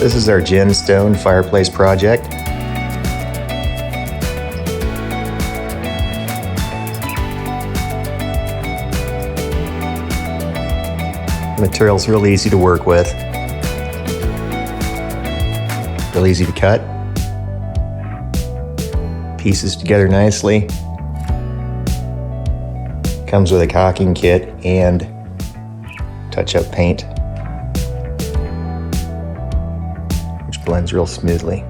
This is our GenStone Fireplace project. The material's real easy to work with. Real easy to cut. Pieces together nicely. Comes with a caulking kit and touch-up paint, which blends real smoothly.